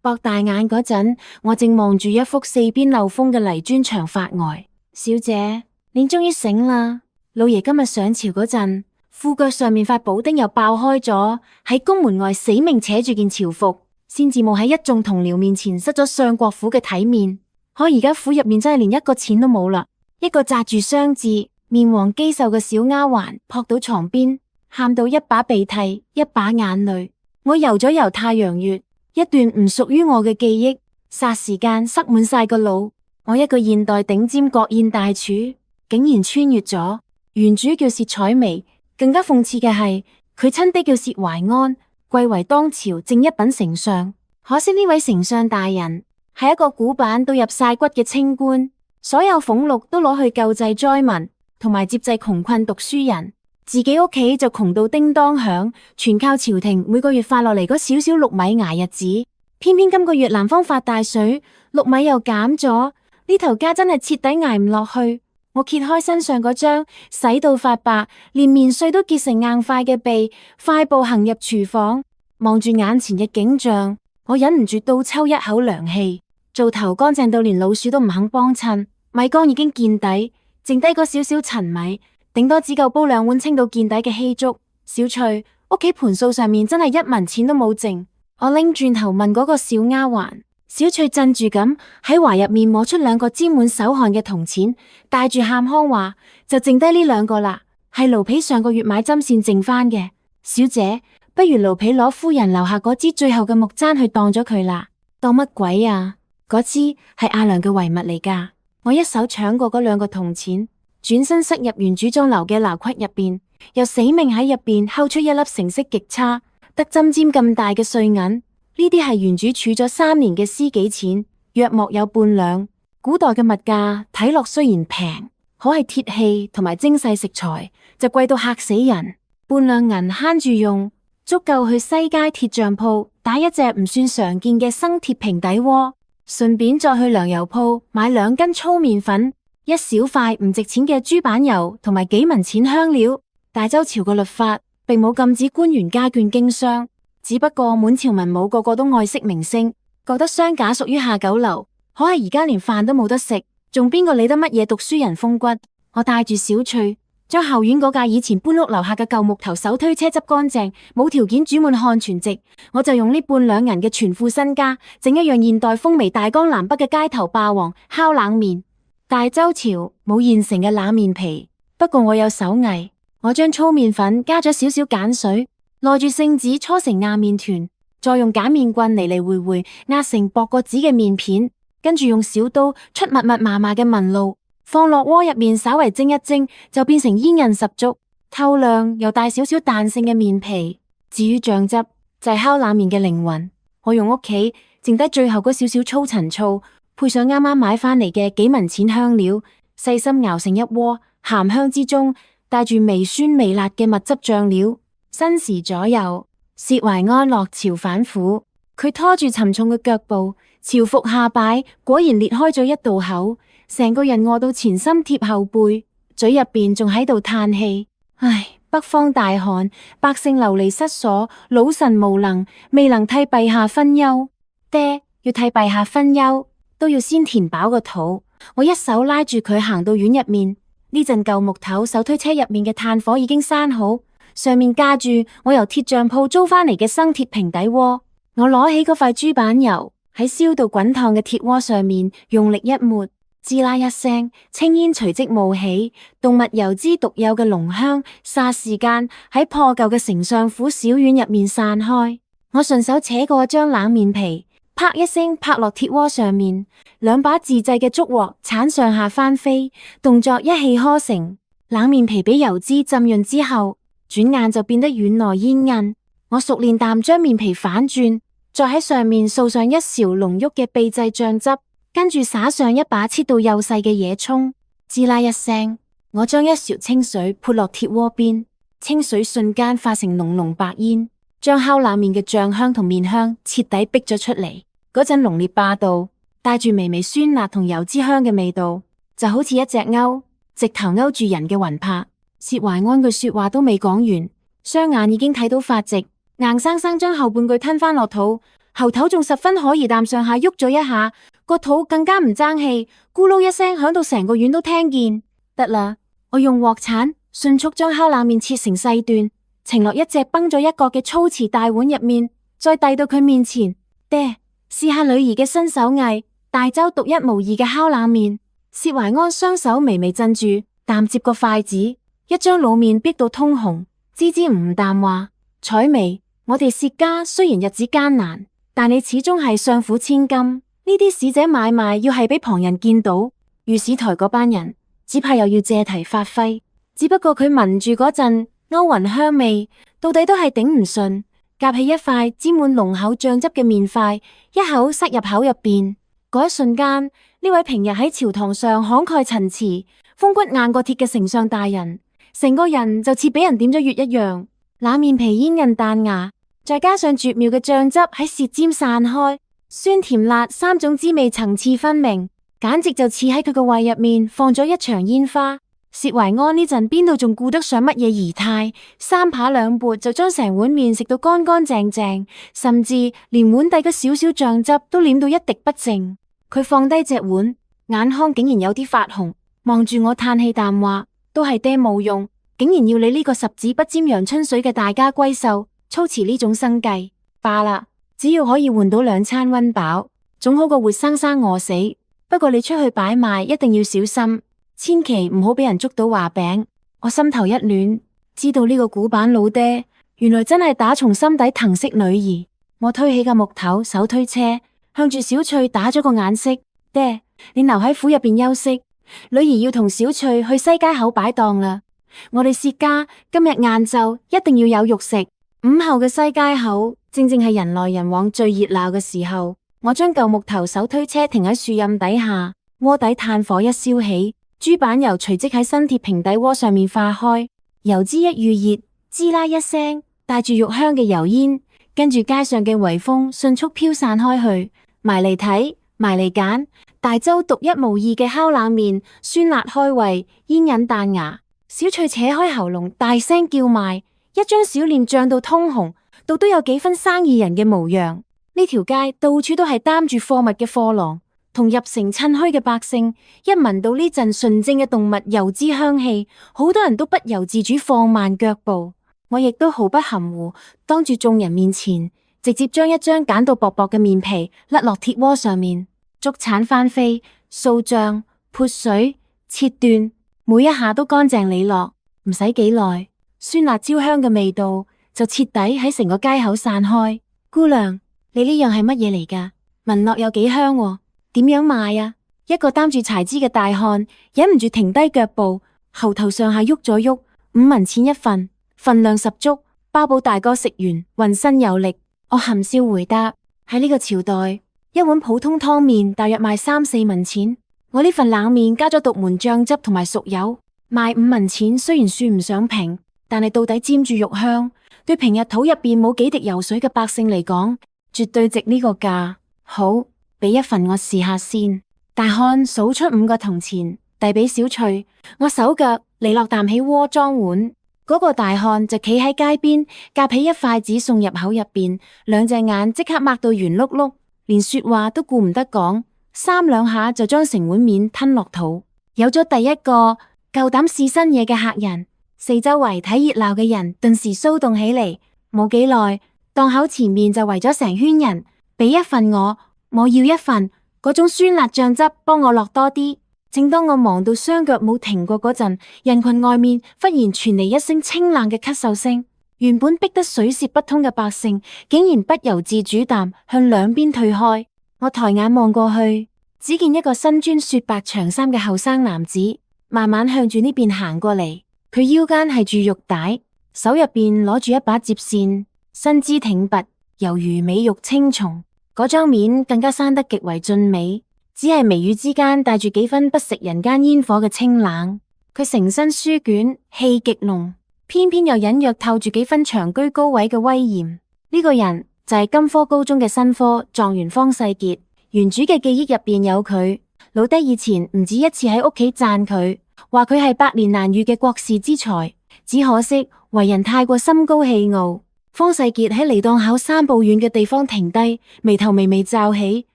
擘大眼嗰陣，我正望住一幅四邊漏風嘅泥磚牆發呆。小姐，你終於醒啦！老爺今日上朝嗰陣，褲腳上面塊補丁又爆開咗，喺宮門外死命扯住件朝服，先至冇喺一眾同僚面前失咗相國府嘅體面。可而家府入面真係連一個錢都冇啦。一個紮住雙字、面黃肌瘦嘅小丫鬟撲到床邊，喊到一把鼻涕一把眼淚。我游咗游太陽穴，一段唔屬於我嘅記憶，霎時間塞滿晒個腦。我一個現代頂尖國宴大廚，竟然穿越咗。原主叫薛彩薇，更加諷刺嘅係佢親爹叫薛懷安，貴為當朝正一品丞相。可惜呢位丞相大人係一個古板到入晒骨嘅清官，所有俸祿都攞去救濟災民，同埋接濟窮困讀書人，自己屋企就窮到叮當響，全靠朝廷每個月發落嚟嗰少少粟米捱日子。偏偏今個月南方發大水，粟米又減咗。呢頭家真係徹底捱唔落去。我揭開身上嗰張洗到發白，連棉絮都結成硬塊嘅被，快步行入廚房，望住眼前嘅景象，我忍唔住倒抽一口涼氣。灶頭乾淨到連老鼠都唔肯幫襯，米缸已經見底，剩低嗰少少陳米，頂多只夠煲2碗清到見底嘅稀粥。小翠，屋企盤數上面真係1文錢都冇剩。我拎轉頭問嗰個小丫鬟。小翠震住咁喺懷入面摸出2個沾滿手汗嘅銅錢，帶住喊腔話：就剩低呢2個啦，係奴婢上個月買針線剩翻嘅。小姐，不如奴婢攞夫人留下嗰支最後嘅木簪去當咗佢啦。當乜鬼啊？嗰支係阿娘嘅遺物嚟噶。我一手搶過嗰2個銅錢，轉身塞入原主裝留嘅拿筐入邊，又死命喺入邊摳出一粒成色極差、得針尖咁大嘅碎銀。呢啲係原主儲咗3年嘅私己錢，約莫有半兩。古代嘅物價睇落雖然平，可係鐵器同埋精細食材就貴到嚇死人。半兩銀慳住用，足夠去西街鐵匠鋪打一隻唔算常見嘅生鐵平底鍋，順便再去糧油鋪買2斤粗麵粉、一小塊唔值錢嘅豬板油同埋幾文錢香料。大周朝嘅律法並冇禁止官員家眷經商。只不過滿朝文武個個都愛惜名聲，覺得商賈屬於下九流。可係而家連飯都冇得食，仲邊個理得乜嘢讀書人風骨？我帶住小翠，將後院嗰架以前搬屋樓下嘅舊木頭手推車執乾淨，冇條件煮滿漢全席。我就用呢半兩銀嘅全副身家，整一樣現代風靡大江南北嘅街頭霸王烤冷麵。大周朝冇現成嘅冷麵皮，不過我有手藝，我將粗麵粉加咗少少鹼水。耐住聖子搓成硬麵團，再用鹼麵棍嚟回回壓成薄過紙嘅麵片，跟住用小刀出密密麻麻嘅紋路，放落鍋入面稍為蒸一蒸，就變成煙韌十足、透亮又帶少少彈性嘅麵皮。至於醬汁，就係烤冷麵嘅靈魂。我用屋企剩低最後嗰少少粗陳醋，配上啱啱買翻嚟嘅幾文錢香料，細心熬成一鍋，鹹香之中帶住微酸微辣嘅蜜汁醬料。申時左右，薛懷安落朝返府，佢拖住沉重嘅腳步，朝服下擺，果然裂開咗一道口，成個人餓到前心貼後背，嘴入邊仲喺度嘆氣。唉，北方大旱，百姓流離失所，老臣無能，未能替陛下分憂。爹，要替陛下分憂，都要先填飽個肚。我一手拉住佢行到院入面，呢陣舊木頭手推車入面嘅炭火已經閂好。上面架住我由鐵匠鋪租翻嚟嘅生鐵平底鍋，我攞起嗰塊豬板油喺燒到滾燙嘅鐵鍋上面用力一抹，吱啦一聲，青煙隨即冒起，動物油脂獨有嘅濃香霎時間喺破舊嘅丞相府小院入面散開。我順手扯過張冷麵皮，啪一聲拍落鐵鍋上面，2把自製嘅竹鑊鏟上下翻飛，動作一氣呵成。冷麵皮俾油脂浸潤之後，轉眼就變得軟糯煙韌。我熟練淡將麵皮反轉，再喺上面掃上一勺濃郁嘅秘製醬汁，跟住灑上一把切到幼細嘅野蔥。吱啦一聲，我將一勺清水潑落鐵鍋邊，清水瞬間化成濃濃白煙，將烤冷麵嘅醬香同麵香徹底逼咗出嚟。嗰陣濃烈霸道，帶住微微酸辣同油脂香嘅味道，就好似一隻鈎，直頭勾住人嘅魂魄。薛懷安句說話都未講完，雙眼已經睇到發直，硬生生將後半句吞翻落肚。喉頭仲十分可疑，啖上下喐咗一下，個肚更加唔爭氣，咕嚕一聲響到成個院都聽見。得啦，我用鑊鏟迅速將烤冷麵切成細段，盛落一隻崩咗一角嘅粗瓷大碗入面，再遞到佢面前。爹，試下女兒嘅新手藝，大洲獨一無二嘅烤冷麵。薛懷安雙手微微震住，啖接個筷子，一張老面逼到通紅，支支吾吾淡話：彩薇，我哋薛家雖然日子艱難，但你始終係相府千金，呢啲使者買賣要係俾旁人見到，御史台嗰班人只怕又要借題發揮。只不過佢聞住嗰陣歐雲香味，到底都係頂唔順，夾起一塊沾滿濃厚醬汁嘅麵塊，一口塞入口入邊。嗰一瞬間，呢位平日喺朝堂上慷慨陳詞、風骨硬過鐵嘅丞相大人，成個人就似俾人點咗穴一樣。冷麵皮煙韌彈牙，再加上絕妙嘅醬汁喺舌尖散開，酸甜辣三種滋味層次分明，簡直就似喺佢個胃入面放咗一場煙花。薛懷安呢陣邊度仲顧得上乜嘢儀態，三扒兩撥就將成碗麵食到乾乾淨淨，甚至連碗底嘅少少醬汁都舐到一滴不剩。佢放低隻碗，眼眶竟然有啲發紅，望住我嘆氣淡話：都係爹冇用，竟然要你呢個十指不沾陽春水嘅大家閨秀操持呢種生計。罷啦，只要可以換到2餐溫飽，總好過活生生餓死。不過你出去擺賣一定要小心，千祈唔好俾人捉到話柄。我心頭一暖，知道呢個古板老爹原來真係打從心底疼惜女兒。我推起個木頭手推車，向住小翠打咗個眼色：爹，你留喺府入邊休息，女兒要同小翠去西街口擺檔啦。我哋薛家今日晏晝一定要有肉食。午後嘅西街口正正係人來人往最熱鬧嘅時候。我將舊木頭手推車停喺樹蔭底下，鍋底炭火一燒起，豬板油隨即喺新鐵平底鍋上面化開，油脂一預熱，滋啦一聲，帶住肉香嘅油煙，跟住街上嘅微風迅速飄散開去。埋嚟睇，埋嚟揀，大洲獨一無二嘅烤冷麵，酸辣開胃，煙韌彈牙。小翠扯開喉嚨，大聲叫賣，一張小臉漲到通紅，到都有幾分生意人嘅模樣。呢條街到處都係擔住貨物嘅貨郎，同入城趁墟嘅百姓，一聞到呢陣純正嘅動物油脂香氣，好多人都不由自主放慢腳步。我亦都毫不含糊，當住眾人面前，直接將一張揀到薄薄嘅麵皮甩落鐵鍋上面，竹鏟翻飛，掃醬，潑水，切斷，每一下都乾淨利落，唔使幾耐，酸辣焦香嘅味道就徹底喺成個街口散開。姑娘，你呢樣係乜嘢嚟㗎？聞落有幾香喎？點樣賣啊？一個擔住柴枝嘅大漢忍唔住停低腳步，喉頭上下喐咗喐，5文錢一份，份量十足，包保大哥食完渾身有力。我含笑回答：喺呢個朝代，一碗普通湯麵大約賣3-4文錢，我呢份冷麵加咗獨門醬汁同埋熟油，賣5文錢。雖然算唔上平，但係到底沾住肉香，對平日肚入邊冇幾滴油水嘅百姓嚟講，絕對值呢個價。好，俾一份我試下先。大漢數出5個銅錢，遞俾小翠。我手腳利落擔起鍋裝碗，嗰個大漢就企喺街邊，夾起一筷子送入口入邊，2隻眼即刻擘到圓碌碌，連說話都顧唔得講，3兩下就將成碗麵吞落肚。有咗第一個夠膽試新嘢嘅客人，四周圍睇熱鬧嘅人頓時騷動起嚟。冇幾耐，檔口前面就圍咗成圈人，俾一份我要一份，嗰種酸辣醬汁幫我落多啲。正當我忙到雙腳冇停過嗰陣，人群外面忽然傳嚟一聲清冷嘅咳嗽聲。原本逼得水泄不通嘅百姓，竟然不由自主地向兩邊退開。我抬眼望過去，只見一個身穿雪白長衫嘅後生男子，慢慢向住呢邊行過嚟。佢腰間係住玉帶，手入邊攞住一把折扇，身姿挺拔，猶如美玉青松。嗰張面更加生得極為俊美，只係眉宇之間帶住幾分不食人間煙火嘅清冷。佢成身書卷，氣極濃，偏偏又隱約透住幾分長居高位嘅威嚴。呢個人就係金科高中嘅新科狀元方世傑。原主嘅記憶入邊有佢，老爹以前唔止一次喺屋企讚佢，話佢係百年難遇嘅國士之才。只可惜為人太過心高氣傲，方世傑喺離檔口3步遠嘅地方停低，眉頭微微皺起，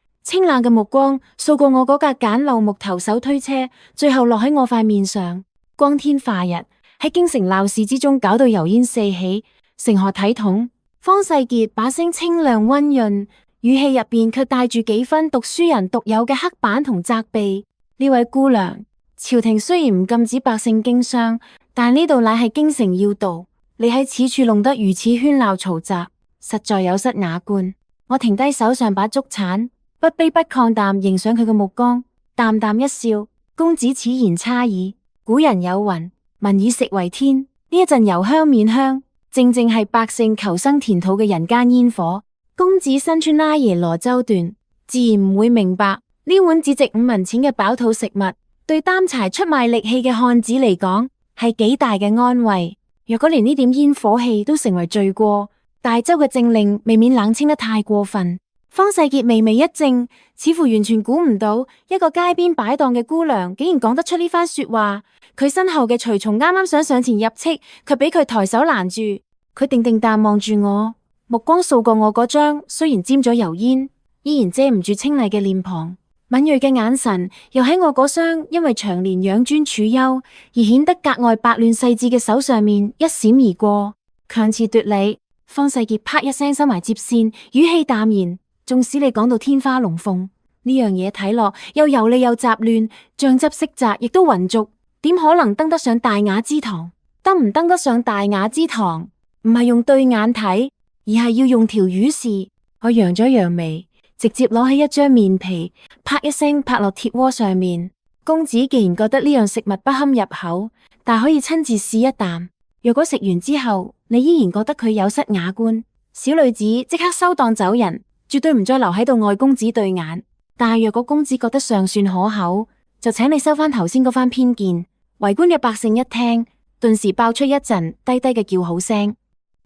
清冷嘅目光掃過我嗰架簡陋木頭手推車，最後落喺我塊面上。光天化日，喺京城鬧市之中搞到油煙四起，成何體統？方世傑把聲清亮溫潤，語氣入邊卻帶住幾分讀書人獨有嘅刻板同責備。呢位姑娘，朝廷雖然唔禁止百姓經商，但呢度乃係京城要道。你喺此處弄得如此喧鬧嘈雜，實在有失雅觀。我停低手上把竹鏟，不卑不亢淡迎上佢嘅目光，淡淡一笑：公子此言差矣。古人有云：民以食為天。呢一陣油香面香，正正係百姓求生填肚嘅人間煙火。公子身穿拉耶羅周緞，自然唔會明白呢碗只值5文錢嘅飽肚食物，對擔柴出賣力氣嘅漢子嚟講係幾大嘅安慰。若果連呢點煙火氣都成為罪過，大周嘅政令未免冷清得太過分。方世傑微微一怔，似乎完全估唔到一個街邊擺檔嘅姑娘竟然講得出呢番說話。佢身後嘅隨從啱啱想上前入斥，卻俾佢抬手攔住。佢定定淡望住我，目光掃過我嗰張雖然沾咗油煙，依然遮唔住清麗嘅臉龐。敏銳嘅眼神又喺我嗰雙因為長年養尊處優而顯得格外白嫩細緻嘅手上面一閃而過，強詞奪理。方世傑啪一聲收埋接線，語氣淡然：縱使你講到天花龍鳳，呢樣嘢睇落又油膩又雜亂，醬汁色澤亦都渾濁，點可能登得上大雅之堂？登唔登得上大雅之堂，唔係用對眼睇，而係要用條魚視。我揚咗揚眉，直接攞起一張麵皮，啪一聲拍落鐵鍋上面。公子既然覺得呢樣食物不堪入口，但可以親自試一啖。若果食完之後，你依然覺得佢有失雅觀，小女子即刻收檔走人，絕對唔再留喺度礙公子對眼。但係若果公子覺得尚算可口，就請你收翻頭先嗰番偏見。圍觀嘅百姓一聽，頓時爆出一陣低低嘅叫好聲。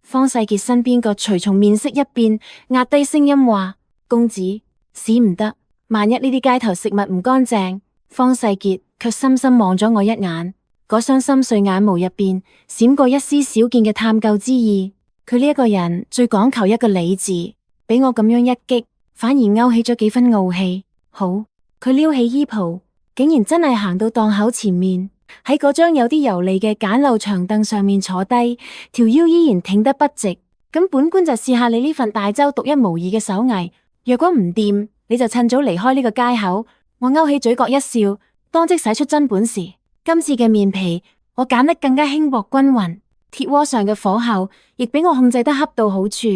方世傑身邊個隨從面色一變，壓低聲音話：公子，使唔得，萬一呢啲街頭食物唔乾淨。方世傑卻深深望咗我一眼，嗰雙深邃眼眸入邊閃過一絲少見嘅探究之意。佢呢一個人最講求一個理字，俾我咁樣一擊，反而勾起咗幾分傲氣。好，佢撩起衣袍，竟然真係行到檔口前面，喺嗰張有啲油膩嘅簡陋長凳上面坐低，條腰依然挺得筆直。咁本官就試下你呢份大周獨一無二嘅手藝，若果唔掂，你就趁早離開呢個街口。我勾起嘴角一笑，當即使出真本事。今次嘅麵皮我揀得更加輕薄均勻，鐵鍋上嘅火候亦俾我控制得恰到好處，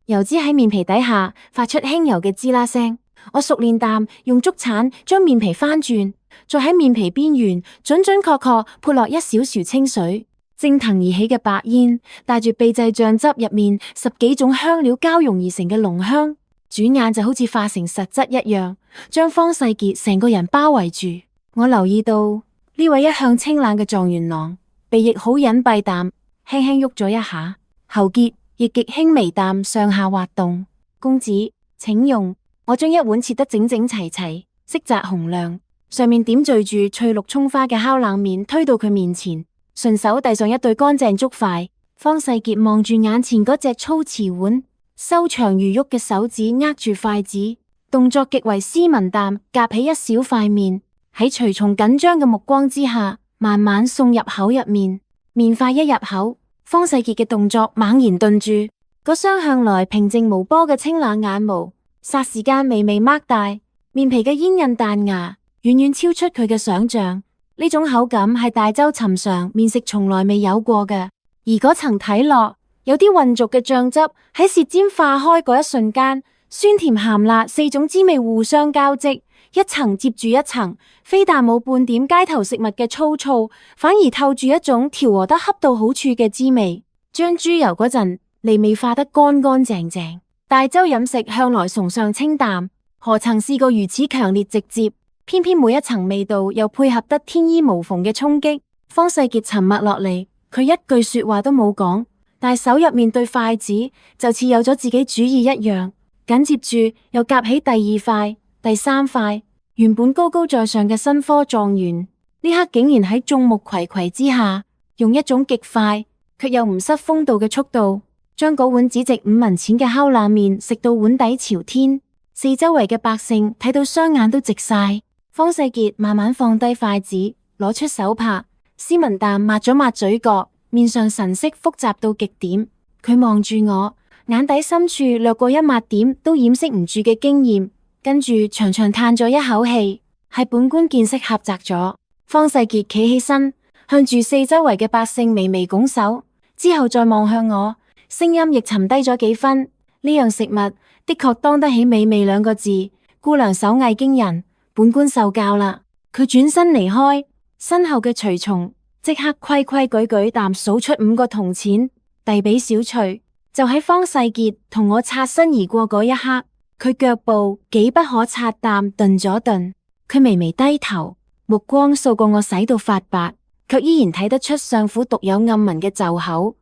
油脂喺麵皮底下發出輕柔嘅滋啦聲。我熟練淡用竹鏟將麵皮翻轉，再喺麵皮邊緣準準確確潑落一小勺清水。蒸騰而起嘅白煙帶住秘製醬汁入面10幾種香料交融而成嘅濃香，轉眼就好似化成實質一樣，將方世傑成個人包圍住。我留意到呢位一向清冷嘅狀元郎，鼻翼好隱蔽淡，輕輕喐咗一下，喉結亦極輕微淡上下滑動。公子，請用。我將一碗切得整整齊齊、色澤紅亮，上面點綴住翠綠蔥花嘅烤冷麵推到佢面前，順手遞上一對乾淨竹筷。方世傑望住眼前嗰隻粗瓷碗，修長如玉嘅手指握住筷子，動作極為斯文淡，夾起一小塊麵，喺隨從緊張嘅目光之下，慢慢送入口入面。麵塊一入口，方世傑嘅動作猛然頓住，嗰雙向來平靜無波嘅清冷眼眸霎時間微微擘大，麵皮嘅煙韌彈牙遠遠超出佢嘅想象。呢種口感係大周尋常麵食從來未有過嘅，而嗰層睇落有啲渾濁嘅醬汁喺舌尖化開嗰一瞬間，酸甜鹹辣4種滋味互相交織，一層接住一層，非但冇半點街頭食物嘅粗糙，反而透住一種調和得恰到好處嘅滋味，將豬油嗰陣膩味化得乾乾淨淨。大周飲食向來崇尚清淡，何曾試過如此強烈直接？偏偏每一層味道又配合得天衣無縫嘅衝擊。方世傑沉默落嚟，佢一句說話都冇講，但手入面對筷子就似有咗自己主意一樣。緊接住又夾起第2塊、第3塊。原本高高在上嘅新科狀元，呢刻竟然喺眾目睽睽之下，用一種極快卻又唔失風度嘅速度，將嗰碗只值5文錢嘅烤冷麵食到碗底朝天，四周圍嘅百姓睇到雙眼都直晒。方世傑慢慢放低筷子，攞出手帕，斯文淡抹咗抹嘴角，面上神色複雜到極點。佢望住我，眼底深處掠過一抹點都掩飾唔住嘅驚艷，跟住長長嘆咗一口氣，係本官見識狹窄咗。方世傑企起身，向住四周圍嘅百姓微微拱手，之後再望向我，聲音亦沉低咗幾分。呢樣食物的確當得起美味2個字，姑娘手藝驚人，本官受教啦。佢轉身離開，身後嘅隨從即刻規規矩矩淡數出5個銅錢，遞俾小翠。就喺方世傑同我擦身而過嗰一刻，佢腳步幾不可察淡頓咗頓，佢微微低頭，目光掃過我洗到發白，卻依然睇得出相府獨有暗紋嘅袖口，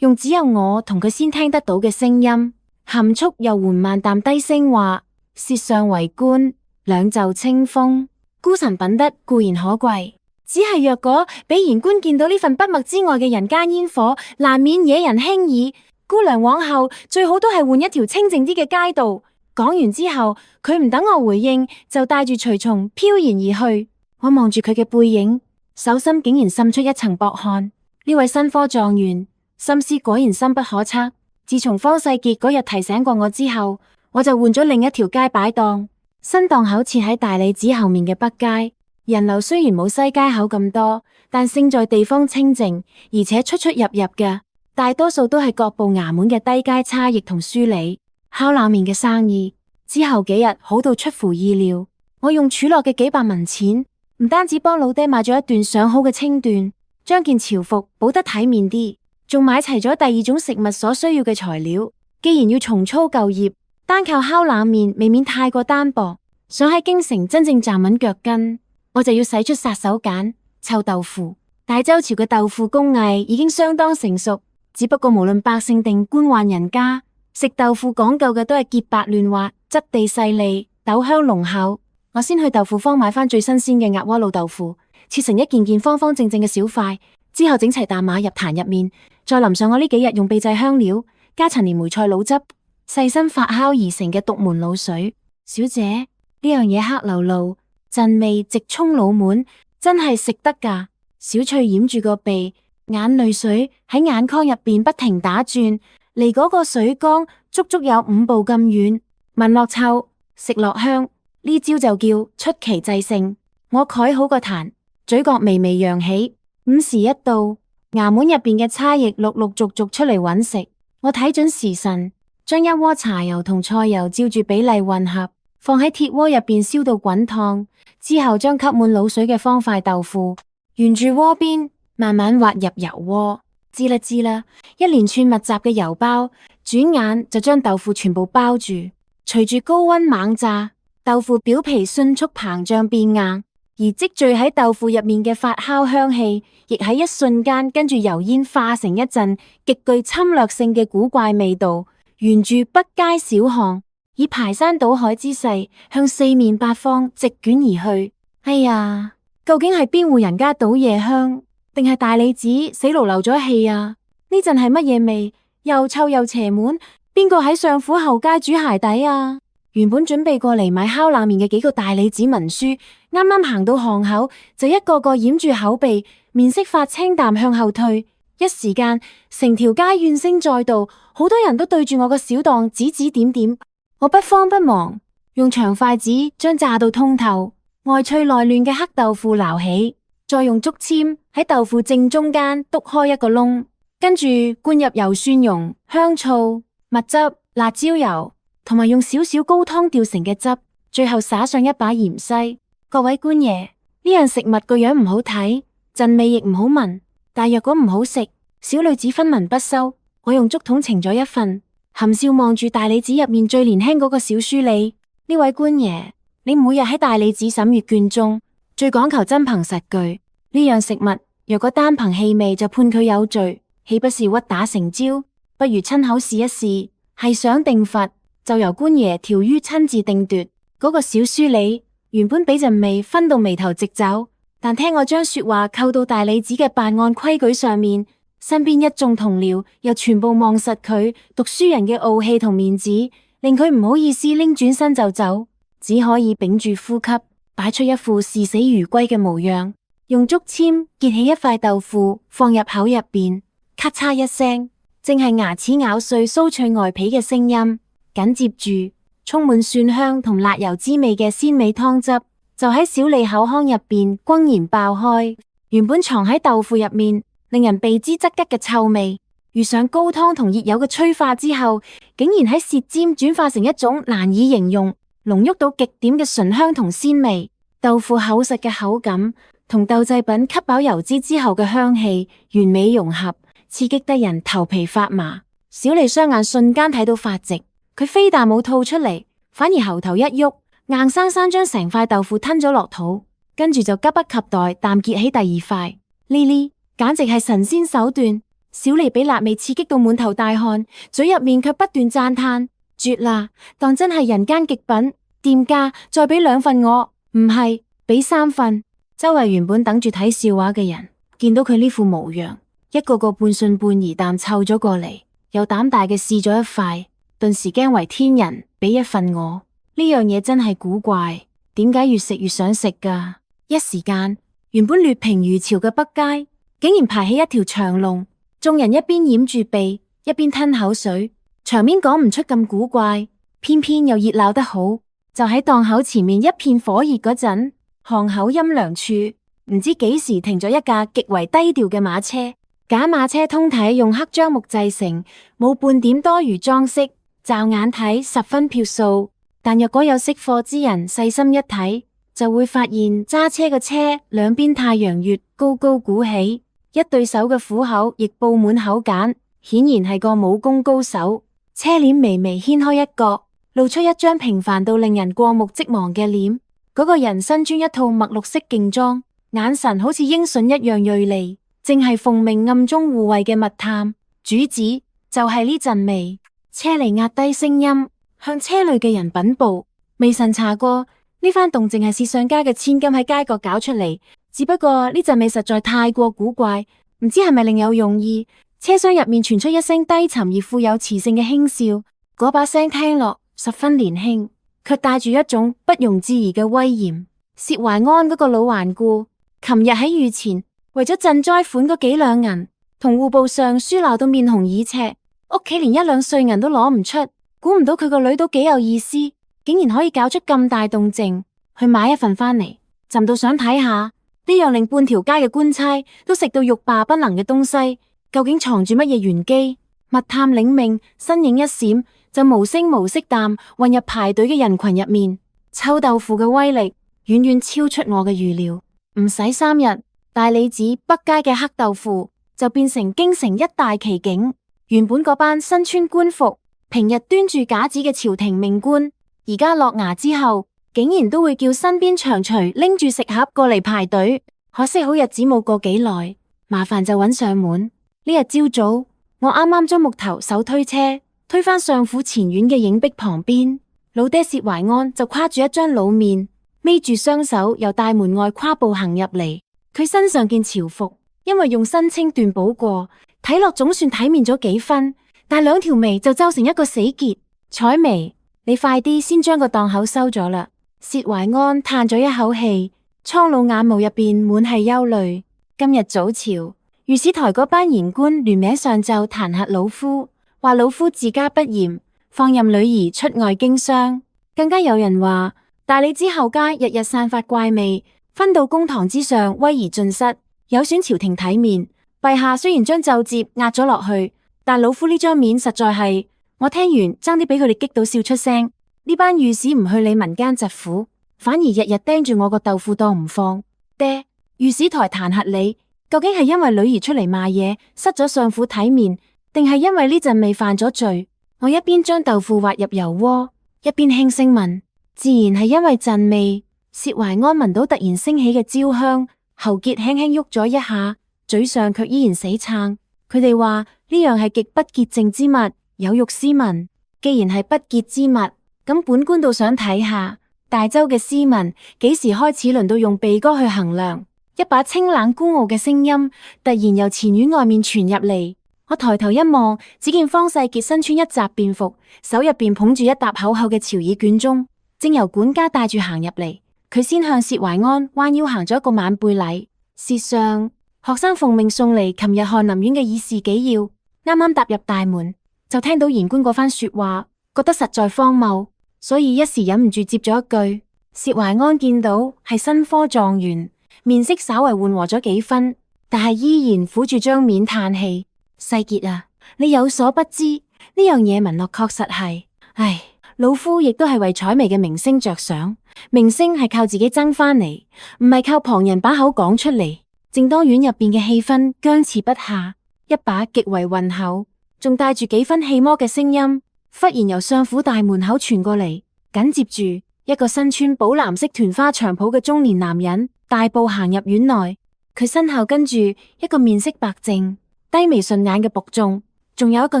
用只有我同佢先聽得到嘅聲音，含蓄又緩慢淡低聲話：舌上為官，2袖清風，孤臣品德固然可貴，只係若果俾言官見到呢份筆墨之外嘅人間煙火，難免惹人輕議。姑娘往後最好都係換一條清靜啲嘅街道。講完之後，佢唔等我回應，就帶住隨從飄然而去。我望住佢嘅背影，手心竟然滲出一層薄汗。呢位新科狀元心思果然深不可測。自從方世傑嗰日提醒過我之後，我就換咗另一條街擺檔。新檔口設喺大理寺後面嘅北街，人流雖然冇西街口咁多，但勝在地方清靜，而且出出入入嘅大多數都係各部衙門嘅低階差役同書吏。烤冷麵嘅生意之後幾日好到出乎意料，我用儲落嘅幾百文錢，唔單止幫老爹買咗一段上好嘅青緞，將件朝服補得體面啲，仲買齊咗第2種食物所需要嘅材料。既然要重操舊業，單靠烤冷麵未免太過單薄，想喺京城真正站穩腳跟，我就要使出殺手鐧臭豆腐。大周朝嘅豆腐工藝已經相當成熟，只不過無論百姓定官宦人家，食豆腐講究嘅都係潔白嫩滑、質地細膩、豆香濃厚。我先去豆腐坊買翻最新鮮嘅鴨窩老豆腐，切成一件件方方正正嘅小塊，之後整齊淡馬入壇入面，再淋上我呢幾日用秘製香料加陳年梅菜老汁細心發酵而成嘅獨門滷水。小姐，呢樣嘢黑溜溜，陣味直衝腦門，真係食得㗎。小翠掩住個鼻，眼淚水喺眼眶入邊不停打轉，離嗰個水缸足足有5步咁遠。聞落臭，食落香，呢招就叫出奇制勝。我蓋好個壇，嘴角微微揚起。午時一到，衙門入邊嘅差役陸陸續續出嚟揾食。我睇準時辰，將一鍋茶油同菜油照住比例混合，放喺鐵鍋入邊燒到滾燙，之後將吸滿滷水嘅方塊豆腐沿住鍋邊慢慢滑入油鍋，滋啦滋啦，一連串密集嘅油包，轉眼就將豆腐全部包住。隨住高溫猛炸，豆腐表皮迅速膨脹變硬，而積聚喺豆腐入面嘅發酵香氣，亦喺一瞬間跟住油煙化成一陣極具侵略性嘅古怪味道，沿住北街小巷，以排山倒海之勢向四面八方席捲而去。哎呀，究竟係邊戶人家倒夜香，定係大理寺死爐漏咗氣啊？呢陣係乜嘢味？又臭又邪門，邊個喺相府後街煮鞋底啊？原本準備過嚟買烤冷麵嘅幾個大理寺文書，啱啱行到巷口，就一個個掩住口鼻，面色發青淡向後退。一時間，成條街怨聲載道，好多人都對住我個小檔指指點點。我不慌不忙，用長筷子將炸到通透、外脆內嫩嘅黑豆腐撈起，再用竹籤喺豆腐正中間篤開一個窿，跟住灌入油蒜蓉、香醋、蜜汁、辣椒油，同埋用少少高湯調成嘅汁，最後灑上一把芫茜。各位官爺，呢樣食物個樣唔好睇，陣味亦唔好聞，但若果唔好食，小女子分文不收。我用竹筒盛咗一份，含笑望住大理寺入面最年輕嗰個小書吏。呢位官爺，你每日喺大理寺審閱卷宗，最講求真憑實據。呢樣食物若果單憑氣味就判佢有罪，豈不是屈打成招？不如親口試一試，係想定罰，就由官爺條於親自定奪。嗰個小書吏原本俾陣味分到眉頭直皺，但聽我將說話扣到大理寺嘅辦案規矩上面，身邊一眾同僚又全部望實佢，讀書人嘅傲氣同面子，令佢唔好意思拎轉身就走，只可以屏住呼吸，擺出一副視死如歸嘅模樣，用竹籤結起一塊豆腐放入口入邊，咔嚓一聲，正係牙齒咬碎酥脆外皮嘅聲音。緊接住，充滿蒜香同辣油滋味嘅鮮味湯汁就喺小李口腔入邊轟然爆開。原本藏喺豆腐入面，令人避之則吉嘅臭味，遇上高湯同熱油嘅催化之後，竟然喺舌尖轉化成一種難以形容、濃郁到極點嘅醇香同鮮味。豆腐厚實嘅口感同豆製品吸飽油脂之後嘅香氣完美融合，刺激得人頭皮發麻。小李雙眼瞬間睇到發直，佢非但冇吐出嚟，反而喉頭一喐，硬生生將成塊豆腐吞咗落肚，跟住就急不及待啖結起第二塊。呢簡直係神仙手段。小李俾辣味刺激到滿頭大汗，嘴入面卻不斷讚嘆：絕啦，當真係人間極品。店家再俾2份我，唔係俾3份。周圍原本等住睇笑話嘅人，見到佢呢副模樣，一個個半信半疑啖湊咗過嚟，又膽大嘅試咗一塊，頓時驚為天人。俾1份我，呢樣嘢真係古怪，點解越食越想食㗎？一時間，原本劣評如潮嘅北街，竟然排起一條長龍，眾人一邊掩住鼻，一邊吞口水，場面講唔出咁古怪，偏偏又熱鬧得好。就喺檔口前面一片火熱嗰陣，巷口陰涼處，唔知幾時停咗一架極為低調嘅馬車。假馬車通體用黑樟木製成，冇半點多餘裝飾，驟眼睇十分樸素。但若果有識貨之人細心一睇，就會發現揸車嘅車兩邊太陽穴高高鼓起，一對手嘅虎口亦布滿口繭，顯然係個武功高手。車簾微微掀開一角，露出一張平凡到令人過目即忘嘅臉。嗰個人身穿一套墨綠色勁裝，眼神好似鷹隼一樣銳利，正係奉命暗中護衛嘅密探。主子就係呢陣味。車厘壓低聲音向車裏嘅人稟報，微臣查過，呢番動靜係薛相家嘅千金喺街角搞出嚟，只不過呢陣味實在太過古怪，唔知係咪另有用意。車廂入面傳出一聲低沉而富有磁性嘅輕笑，嗰把聲聽落十分年輕，卻帶住一種不容置疑嘅威嚴。薛懷安嗰個老頑固，琴日喺御前為咗賑災款嗰幾兩銀，同戶部尚書鬧到面紅耳赤，屋企連1兩碎銀都攞唔出，估唔到佢個女都幾有意思，竟然可以搞出咁大動靜，去買一份翻嚟，朕到想睇下呢樣令半條街嘅官差都食到欲罷不能嘅東西，究竟藏住乜嘢玄機？密探領命，身影一閃，就無聲無息淡混入排隊嘅人群入面。臭豆腐嘅威力遠遠超出我嘅預料，唔使3日，大理寺北街嘅黑豆腐就變成京城一大奇景。原本嗰班身穿官服、平日端住架子嘅朝廷命官，而家落衙之後，竟然都會叫身邊長隨拎住食盒過嚟排隊。可惜好日子冇過幾耐，麻煩就揾上門。呢日朝早，我啱啱將木頭手推車推返上府前院嘅影壁旁邊，老爹薛懷安就跨住一張老面，孭住雙手由大門外跨步行入嚟。佢身上件朝服因為用新青緞補過，睇落總算體面咗幾分，但2條眉就皺成一個死結。彩眉，你快啲先將個檔口收咗啦。薛懷安嘆咗一口氣，蒼老眼眸入邊滿係憂慮。今日早朝，御史台嗰班言官聯名上奏彈劾老夫，話老夫自家不嚴，放任女兒出外經商。更加有人話大理寺後街日日散發怪味，分到公堂之上威儀盡失，有損朝廷體面。陛下雖然將奏摺壓咗落去，但老夫呢張面實在係，我聽完爭啲俾佢哋激到笑出聲。呢班御史唔去理民間疾苦，反而日日盯住我個豆腐檔唔放。爹，御史台彈劾你，究竟係因為女兒出嚟賣嘢失咗相府體面，定係因為呢陣味犯咗罪？我一邊將豆腐滑入油鍋，一邊輕聲問：自然係因為陣味。薛懷安聞到突然升起嘅焦香，喉結輕輕喐咗一下，嘴上卻依然死撐。佢哋話呢樣係極不潔淨之物，有辱斯文。既然係不潔之物，咁本官倒想睇下大周嘅斯文幾時開始輪到用鼻哥去衡量。一把清冷孤傲嘅聲音突然由前院外面傳入嚟。我抬頭一望，只見方世傑身穿一雜便服，手入邊捧住一沓厚厚嘅朝議卷宗，正由管家帶住行入嚟。佢先向薛懷安彎腰行咗一個晚輩禮。薛上，學生奉命送嚟琴日翰林院嘅議事紀要。啱啱踏入大門，就聽到言官嗰番說話，覺得實在荒謬，所以一時忍唔住接咗一句。薛懷安見到係新科狀元，面色稍為緩和咗幾分，但係依然苦住張面嘆氣。世傑啊，你有所不知，呢樣嘢文落確實係，唉，老夫亦都係為采薇嘅名聲着想，名聲係靠自己爭翻嚟，唔係靠旁人把口講出嚟。正當院入邊嘅氣氛僵持不下，一把極為渾厚，仲帶住幾分氣魔嘅聲音，忽然由相府大門口傳過嚟，緊接住一個身穿寶藍色團花長袍嘅中年男人大步行入院內，佢身後跟住一個面色白淨、低眉順眼嘅僕眾，仲有一個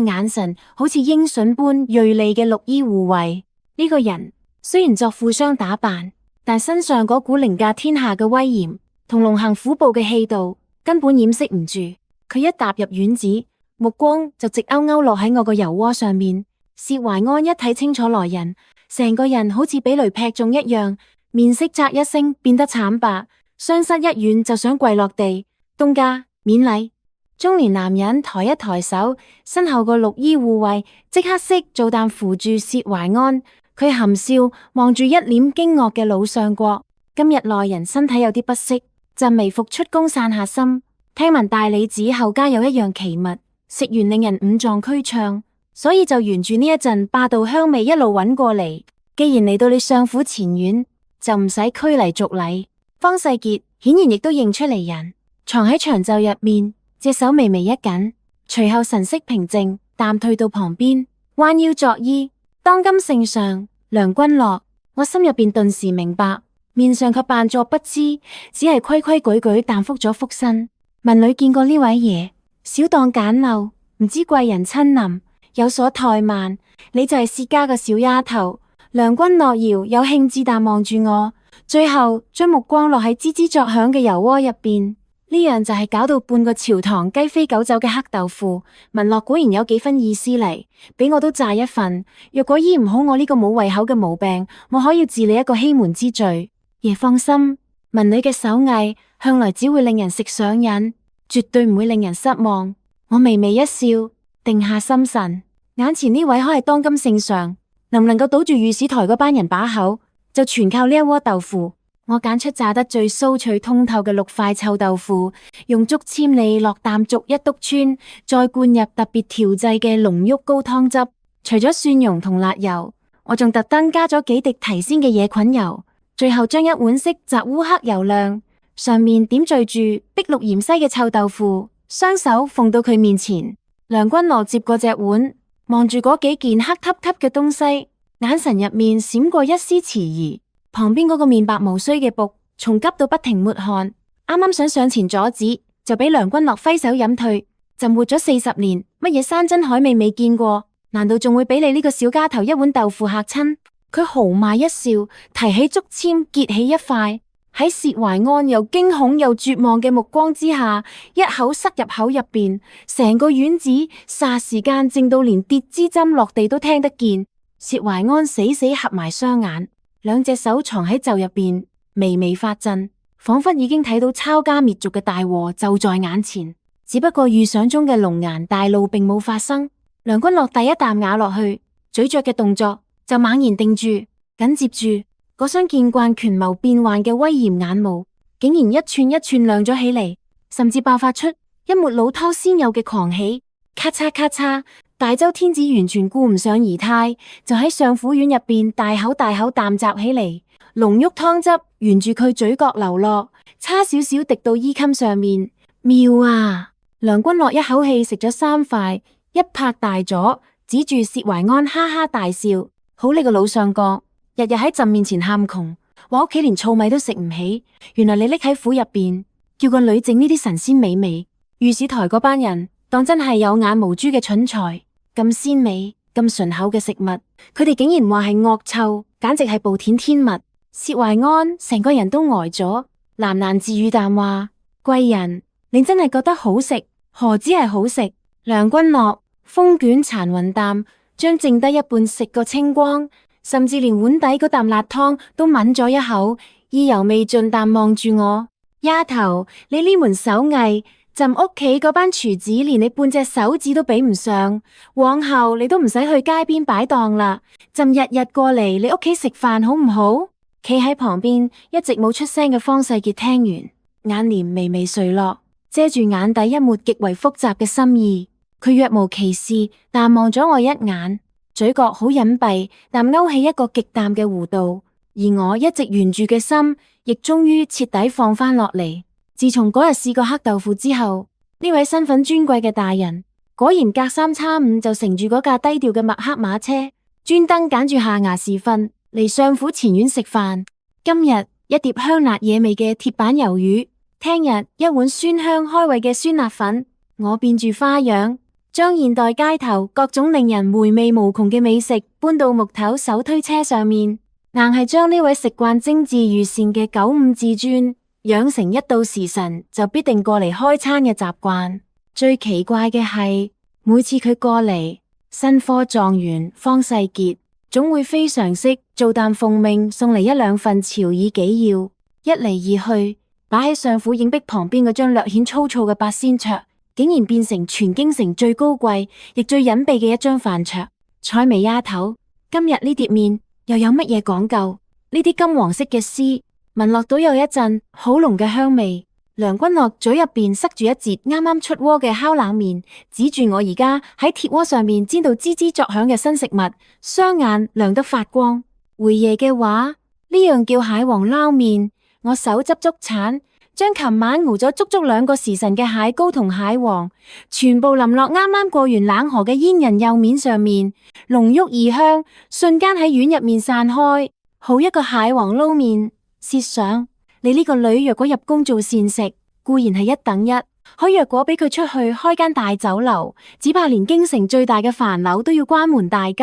眼神好似鷹隼般銳利嘅綠衣護衛。呢個人雖然作富商打扮，但身上嗰股凌駕天下嘅威嚴同龍行虎步嘅氣度根本掩飾唔住。佢一踏入院子，目光就直勾勾落喺我個油鍋上面。薛懷安一睇清楚來人，成個人好似俾雷劈中一樣，面色咭一聲變得慘白，雙膝一軟就想跪落地。東家免禮。中年男人抬一抬手，身後個綠衣護衛即刻識做啖扶住薛懷安。佢含笑望住一臉驚愕嘅老相國。今日內人身體有啲不適，朕微服出宮散下心。聽聞大理寺後家有一樣奇物，食完令人五臟俱暢，所以就沿住呢一陣霸道香味一路揾過嚟。既然嚟到你相府前院，就唔使拘泥續禮。方世傑顯然亦都認出嚟人，藏喺長袖入面，隻手微微一緊，隨後神色平靜，淡退到旁邊，彎腰作揖。當今聖上，梁君樂。我心入邊頓時明白，面上卻扮作不知，只係規規矩矩淡覆咗覆身。文女見過呢位爺，小當簡陋，唔知貴人親臨，有所怠慢。你就係薛家嘅小丫頭。梁君樂遙有興致淡望住我，最後將目光落喺吱吱作響嘅油鍋入邊。呢樣就係搞到半個朝堂雞飛狗走嘅黑豆腐。文樂果然有幾分意思嚟，俾我都炸一份。若果醫唔好我呢個冇胃口嘅毛病，我可要治你一個欺瞞之罪。爺放心，文女嘅手藝向來只會令人食上癮，絕對唔會令人失望。我微微一笑，定下心神。眼前呢位可係當今聖上，能唔能夠堵住御史台嗰班人把口，就全靠呢一鍋豆腐。我揀出炸得最酥脆通透嘅6塊臭豆腐，用竹籤利落啖逐一篤穿，再灌入特別調製嘅濃郁高湯汁。除咗蒜蓉同辣油，我仲特登加咗幾滴提鮮嘅野菌油。最後將一碗色澤烏黑油亮，上面點綴住碧綠芫茜嘅臭豆腐，雙手奉到佢面前。梁君樂接過隻碗，望住嗰幾件黑漆漆嘅東西，眼神入面閃過一絲遲疑。旁邊嗰個面白無須嘅僕，從急到不停抹汗，啱啱想上前阻止，就俾梁君樂揮手飲退。朕活咗40年，乜嘢山珍海味未見過？難道仲會俾你呢個小家頭一碗豆腐嚇親？佢豪邁一笑，提起竹籤結起一塊，喺薛懷安又驚恐又絕望嘅目光之下，一口塞入口入邊。成個院子霎時間靜到連跌支針落地都聽得見。薛懷安死死合埋雙眼，兩隻手藏喺袖入邊，微微發震，仿佛已經睇到抄家滅族嘅大禍就在眼前。只不過預想中嘅龍顏大怒並冇發生。梁君樂第一啖咬落去，咀嚼嘅動作就猛然定住，緊接住嗰雙見慣權謀變幻嘅威嚴眼眸，竟然一串一串亮咗起嚟，甚至爆發出一抹老饕先有嘅狂喜。咔嚓咔嚓，大周天子完全顧唔上儀態，就喺相府院入邊大口大口啖嚼起嚟。濃郁湯汁沿住佢嘴角流落，差少少滴到衣襟上面。妙啊！梁君樂一口氣食咗3塊，一拍大左，指住薛懷安哈哈大笑。好你個老相國，日日喺朕面前喊窮，話屋企連糙米都食唔起。原來你匿喺府入邊，叫個女整呢啲神仙美味。御史台嗰班人當真係有眼無珠嘅蠢材，咁鮮美咁醇厚嘅食物，佢哋竟然話係惡臭，簡直係暴殄天物。薛懷安成個人都呆咗，喃喃自語淡話：貴人，你真係覺得好食，何止係好食？梁君樂風捲殘雲淡，將剩得一半食個清光，甚至連碗底嗰啖辣湯都抿咗一口，意猶未盡，但望住我。丫頭，你呢門手藝，朕屋企嗰班廚子連你半隻手指都比唔上，往後你都唔使去街邊擺檔啦，朕日日過嚟你屋企食飯好唔好？企喺旁邊一直冇出聲嘅方世傑聽完，眼簾微微垂落，遮住眼底一抹極為複雜嘅心意。佢若無其事，但望咗我一眼，嘴角好隱蔽，但勾起一個極淡嘅弧度，而我一直懸住嘅心，亦終於徹底放翻落嚟。自從嗰日試過黑豆腐之後，呢位身份尊貴嘅大人，果然隔三差五就乘住嗰架低調嘅麥克馬車，專登揀住下衙時分嚟相府前院食飯。今日一碟香辣惹味嘅鐵板魷魚，聽日一碗酸香開胃嘅酸辣粉，我變住花樣，將現代街頭各種令人回味無窮嘅美食搬到木頭手推車上面，硬係將呢位食慣精緻御膳嘅九五至尊養成一到時辰就必定過嚟開餐嘅習慣。最奇怪嘅係，每次佢過嚟，新科狀元方世傑總會非常識做啖奉命送嚟一兩份朝議紀要，一嚟二去，擺喺相府影壁旁邊嗰張略顯粗糙嘅八仙桌，竟然變成全京城最高貴亦最隱秘嘅一張飯桌。彩眉丫頭，今日呢碟麵又有乜嘢講究？呢啲金黃色嘅絲，聞落到有一陣好濃嘅香味。梁君樂嘴入邊塞住一截啱啱出鍋嘅烤冷麵，指住我而家喺鐵鍋上面煎到吱吱作響嘅新食物，雙眼亮得發光。回爺嘅話，呢樣叫蟹黃撈麵。我手執竹鏟，將琴晚熬咗足足2個時辰嘅蟹膏同蟹黃，全部淋落啱啱過完冷河嘅煙韌幼面上面，濃郁異香瞬間喺碗入面散開。好一個蟹黃撈麵，試想你呢個女若果入宮做膳食，固然係一等一，可若果俾佢出去開間大酒樓，只怕連京城最大嘅藩樓都要關門大吉。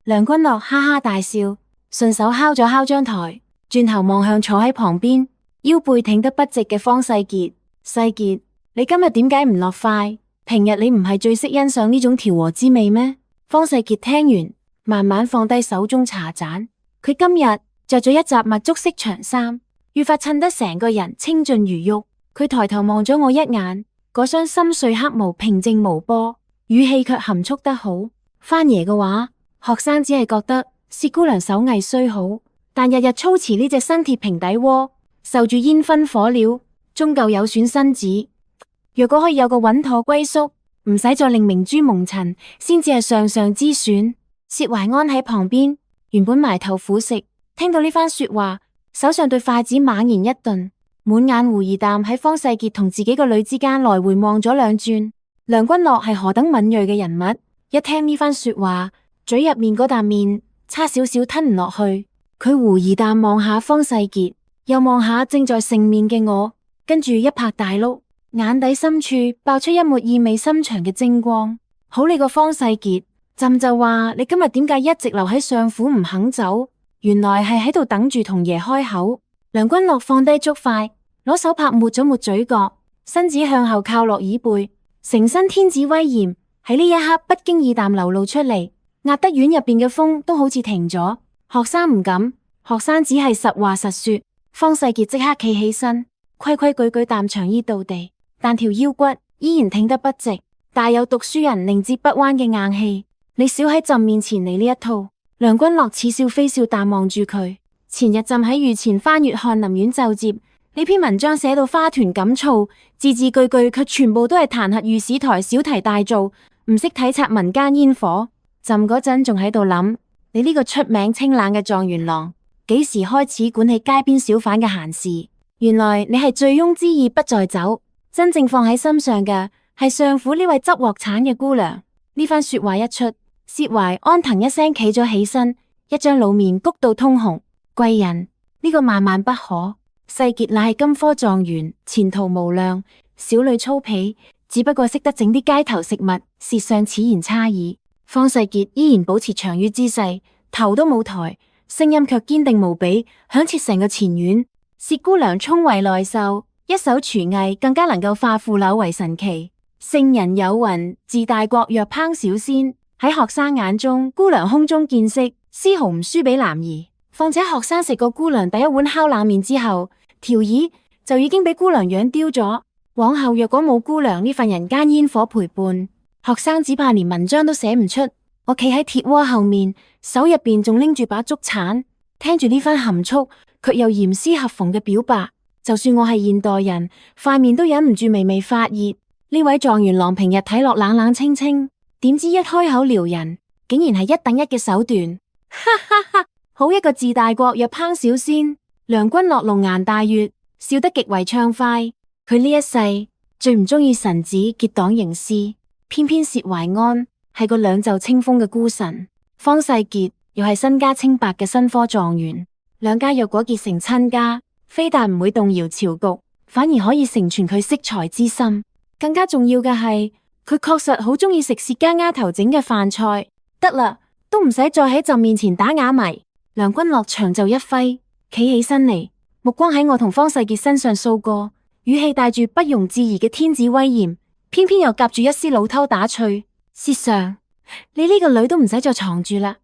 梁君樂哈哈大笑，順手敲咗敲張台，轉頭望向坐喺旁邊腰背挺得筆直嘅方世傑。世傑，你今日點解唔落筷？平日你唔係最識欣賞呢種調和之味咩？方世傑聽完，慢慢放低手中茶盞。佢今日着咗一襲墨竹色長衫，越發襯得成個人清俊如玉。佢抬頭望咗我一眼，嗰雙深邃黑眸平靜無波，語氣卻含蓄得好。番爺嘅話，學生只係覺得薛姑娘手藝雖好，但日日操持呢隻新鐵平底鍋，受住煙熏火燎，終究有損身子。若果可以有個穩妥歸宿，唔使再令明珠蒙塵，先至係上上之選。薛懷安喺旁邊，原本埋頭苦食，聽到呢番說話，手上對筷子猛然一頓，滿眼狐疑淡喺方世傑同自己個女之間來回望咗兩轉。梁君樂係何等敏銳嘅人物，一聽呢番說話，嘴入面嗰啖麵差少少吞唔落去。佢狐疑淡望下方世傑，又望下正在盛麵嘅我，跟住一拍大碌，眼底深處爆出一抹意味深長嘅精光。好你個方世傑，朕就話你今日點解一直留喺相府唔肯走？原來係喺度等住同爺開口。梁君樂放低竹筷，攞手帕抹咗抹嘴角，身子向後靠落椅背，成身天子威嚴喺呢一刻不經意淡流露出嚟，壓得院入邊嘅風都好似停咗。學生唔敢，學生只係實話實說。方世傑即刻企起身，規規矩矩淡長衣到地，但條腰骨依然挺得筆直，大有讀書人寧折不彎嘅硬氣。你少喺朕面前嚟呢一套。梁君樂似笑非笑淡望住佢。前日朕喺御前翻閱翰林院奏摺，呢篇文章寫到花團錦簇，字字句句卻全部都係彈劾御史台小題大做，唔識體察民間煙火。朕嗰陣仲喺度諗，你呢個出名清冷嘅狀元郎，幾時開始管起街邊小販嘅閒事？原來你係醉翁之意不在酒，真正放喺心上嘅係相府呢位執鑊鏟嘅姑娘。呢番說話一出，薛懷安騰一聲企咗起身，一張老面谷到通紅。貴人，呢個萬萬不可。世傑乃係金科狀元，前途無量。小女粗鄙，只不過識得整啲街頭食物，舌上此言差矣。方世傑依然保持長於姿勢，頭都冇抬，聲音卻堅定無比，響徹成個前院。薛姑娘聰慧內秀，一手廚藝更加能夠化腐朽為神奇。聖人有云：自大國若烹小鮮。喺學生眼中，姑娘空中見識，絲毫唔輸俾男兒。況且學生食過姑娘第一碗烤冷麵之後，條耳就已經俾姑娘養刁咗。往後若果冇姑娘呢份人間煙火陪伴，學生只怕連文章都寫唔出。我企喺鐵鍋後面，手入邊仲拎住把竹鏟，聽住呢番含蓄卻又嚴絲合縫嘅表白，就算我係現代人，塊面都忍唔住微微發熱。呢位狀元郎平日睇落冷冷清清，點知一開口撩人，竟然係一等一嘅手段。哈哈哈！好一個自大國若烹小鮮，良君樂龍顏大悅，笑得極為暢快。佢呢一世最唔中意臣子結黨營私，偏偏薛懷安係個兩袖清風嘅孤臣，方世傑又係身家清白嘅新科狀元。兩家若果結成親家，非但唔會動搖朝局，反而可以成全佢惜才之心。更加重要嘅係，佢確實好中意食薛家丫頭整嘅飯菜。得啦，都唔使再喺朕面前打啞謎。梁君樂長袖一揮，企起身嚟，目光喺我同方世傑身上掃過，語氣帶住不容置疑嘅天子威嚴，偏偏又夾住一絲老偷打趣。薛上，你呢個女都唔使再藏住啦。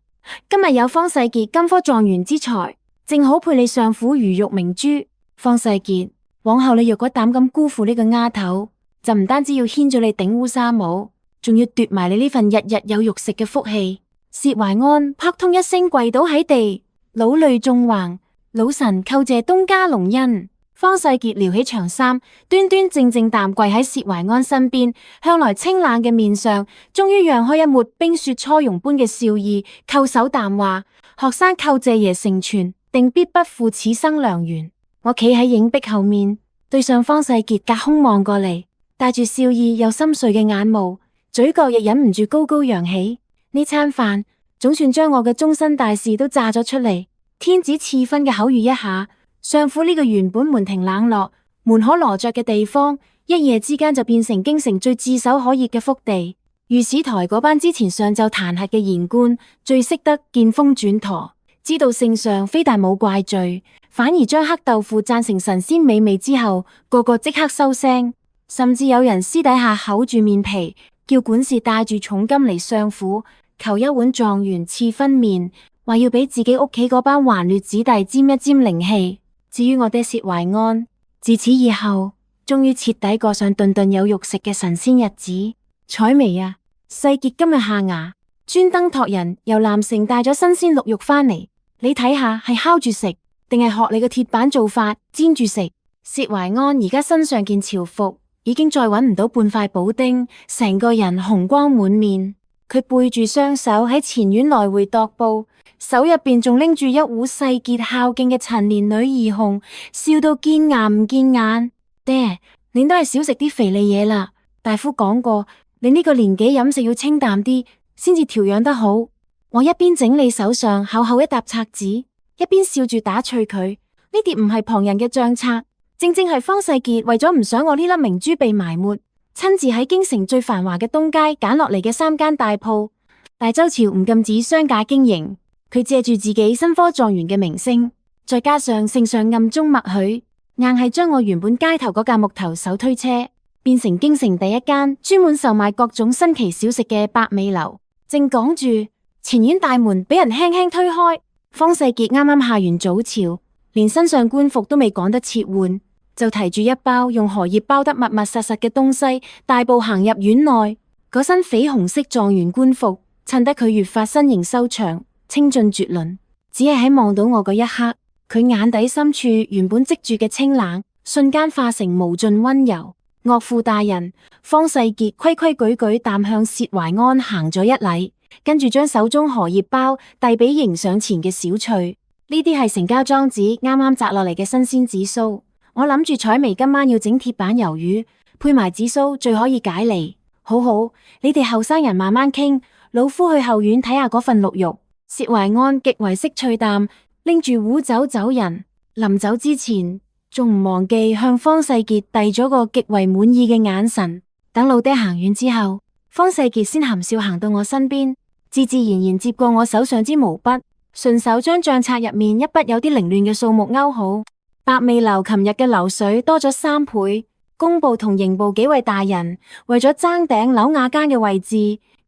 今日有方世傑金科狀元之才，正好配你上府如玉明珠。方世傑，往後你若果膽敢辜負呢個丫頭，就唔單止要牽咗你頂烏紗帽，仲要奪埋你呢份日日有肉食嘅福氣。薛懷安撲通一聲跪倒喺地，老淚縱橫，老臣叩謝東家隆恩。方世傑撩起長衫，端端正正淡跪喺薛懷安身邊，向來清冷嘅面上，終於揚開一抹冰雪初融般嘅笑意，叩首談話：學生叩謝爺成全，定必不負此生良緣。我企喺影壁後面，對上方世傑隔空望過嚟，帶住笑意又深邃嘅眼眸，嘴角亦忍唔住高高揚起。呢餐飯總算將我嘅終身大事都炸咗出嚟。天子賜婚嘅口語一下，相府呢個原本門庭冷落、門可羅雀嘅地方，一夜之間就變成京城最炙手可熱嘅福地。御史台嗰班之前上奏彈劾嘅言官，最識得見風轉舵，知道聖上非但冇怪罪，反而將黑豆腐讚成神仙美味之後，個個即刻收聲。甚至有人私底下厚住面皮，叫管事帶住重金嚟相府，求一碗狀元賜婚麵，話要俾自己屋企嗰班橫劣子弟沾一沾靈氣。至於我爹薛懷安，自此以後，終於徹底過上頓頓有肉食嘅神仙日子。彩薇啊，世傑今日下衙，專登託人由南城帶咗新鮮鹿肉返嚟，你睇下係烤住食，定係學你嘅鐵板做法煎住食？薛懷安而家身上件朝服已經再揾唔到半塊補丁，成個人紅光滿面。佢背住雙手喺前院來回踱步，手入邊仲拎住一壺世傑孝敬嘅陳年女兒紅，笑到見牙唔見眼。爹，你都係少食啲肥膩嘢啦。大夫講過，你呢個年紀飲食要清淡啲，先至調養得好。我一邊整理手上厚厚一沓冊子，一邊笑住打趣佢：呢啲唔係旁人嘅賬冊，正正係方世傑為咗唔想我呢粒明珠被埋沒，親自喺京城最繁華嘅東街揀落嚟嘅3間大鋪。大周朝唔禁止商賈經營，佢借住自己新科狀元嘅名聲，再加上聖上暗中默許，硬係將我原本街頭嗰架木頭手推車變成京城第一間專門售賣各種新奇小食嘅百味樓。正講住，前院大門俾人輕輕推開，方世傑啱啱下完早朝，連身上官服都未趕得切換，就提住一包用荷葉包得密密實實嘅東西，大步行入院內。嗰身緋紅色狀元官服襯得佢越發身形修長，清俊絕倫。只係喺望到我嗰一刻，佢眼底深處原本積住嘅清冷，瞬間化成無盡溫柔。岳父大人，方世傑規規矩矩淡向薛懷安行咗一禮，跟住將手中荷葉包遞俾迎上前嘅小翠。呢啲係成家莊子啱啱摘落嚟嘅新鮮紫蘇。我諗住彩薇今晚要整鐵板魷魚，配埋紫蘇最可以解膩。好好，你哋後生人慢慢傾，老夫去後院睇下嗰份鹿肉。薛懷安極為識趣淡，拎住壺酒走人。臨走之前，仲唔忘記向方世傑遞咗個極為滿意嘅眼神。等老爹行遠之後，方世傑先含笑行到我身邊，自自然然接過我手上支毛筆，順手將賬冊入面一筆有啲凌亂嘅數目勾好。白眉樓琴日嘅流水多咗3倍，工部同刑部幾位大人為咗爭頂樓瓦間嘅位置，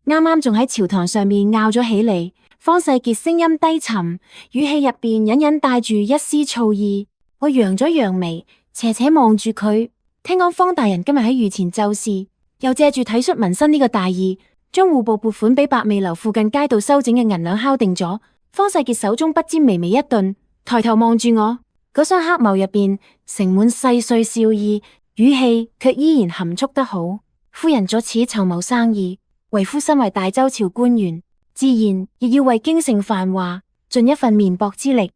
啱啱仲喺朝堂上面拗咗起嚟。方世傑聲音低沉，語氣入邊隱隱帶住一絲醋意。我揚咗揚眉，斜斜望住佢。聽講方大人今日喺御前奏事，又借住體恤民生呢個大義，將戶部撥款俾白眉樓附近街道修整嘅銀兩敲定咗。方世傑手中筆尖微微一頓，抬頭望住我。嗰雙黑眸入邊盛滿細碎笑意，語氣卻依然含蓄得好。夫人在此籌謀生意，為夫身為大周朝官員，自然亦要為京城繁華盡一份綿薄之力。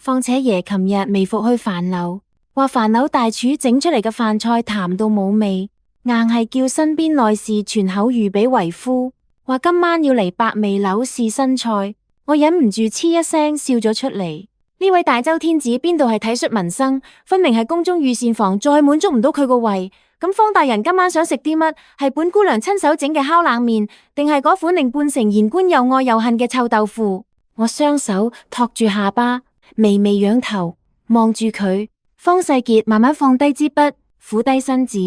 況且爺琴日微服去樊樓，話樊樓大廚整出嚟嘅飯菜淡到冇味，硬係叫身邊內侍傳口諭俾為夫，話今晚要嚟白眉樓試新菜。我忍唔住嗤一聲笑咗出嚟。呢位大周天子邊度係體恤民生，分明係宮中御膳房再滿足唔到佢個胃。咁方大人今晚想食啲乜？係本姑娘親手整嘅烤冷麵，定係嗰款令半城言官又愛又恨嘅臭豆腐？我雙手托住下巴，微微仰頭望住佢。方世傑慢慢放低支筆，俯低身子，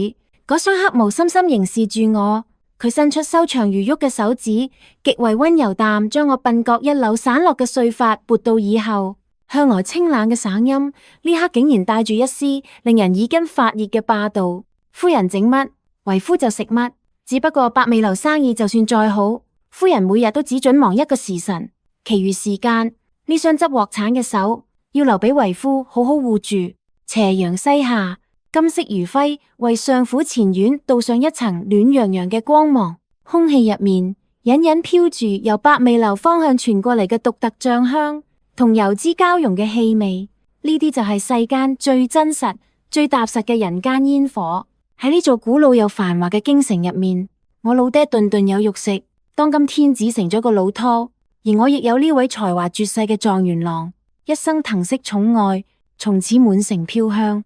嗰雙黑眸深深凝視住我。佢伸出修長如玉嘅手指，極為溫柔淡將我鬢角一縷散落嘅碎髮撥到耳後。向來清冷嘅嗓音，呢刻竟然帶住一絲令人耳根發熱嘅霸道。夫人整乜，為夫就食乜。只不過白眉樓生意就算再好，夫人每日都只准忙1個時辰，其餘時間呢雙執鑊鏟嘅手要留俾為夫好好護住。斜陽西下，金色餘暉為上府前院鍍上一層暖洋洋嘅光芒。空氣入面隱隱飄住由白眉樓方向傳過嚟嘅獨特醬香同油脂交融嘅氣味，呢啲就係世間最真實、最踏實嘅人間煙火。喺呢座古老又繁華嘅京城入面，我老爹頓頓有肉食，當今天子成咗個老拖，而我亦有呢位才華絕世嘅狀元郎，一生疼惜寵愛，從此滿城飄香。